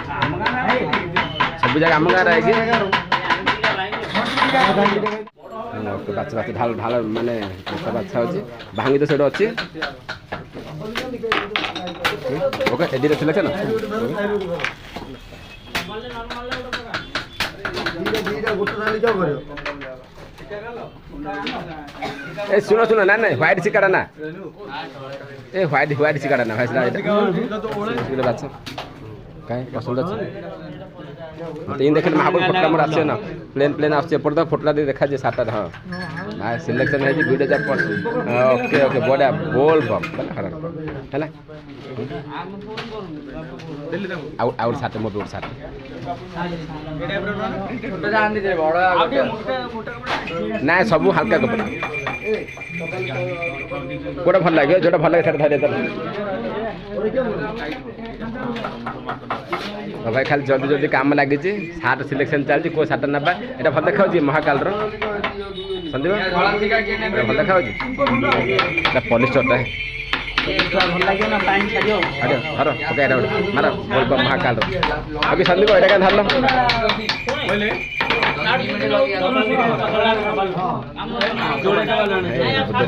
सब जगह आम गाँव है बाच बाच ढाल ढाल माने बाछा अच्छी भांगी तो सेठ अच्छी ओके एडी सिलेक्शन ए सुनो सुनो ना ना व्हाइट सिकाड़ा ना ए व्हाइट व्हाइट सिकाड़ा ना भाई बात कहीं पसंद अच्छे तीन देखे महाबूर फोटला मोर आसे ना प्लेन प्लेन आसे पड़ता फोटला दे देखा जे सात हाँ भाई सिलेक्शन है 2000 ओके ओके बड़ा बोल बम है ना आउट साथ मोर रोड साथ ना सब हल्का कपड़ा गोटे भल लगे जो भल लगे धैर्य भाई खाली जल्दी जल्दी काम लगी सार्ट सिलेक्शन चलती को सार्ट ना यहाँ भल देखा महाकाल संदीप भल देखा पॉलिस्टर हर ओके मार बोल महाकाल अभी संदीप एटा क्या धरल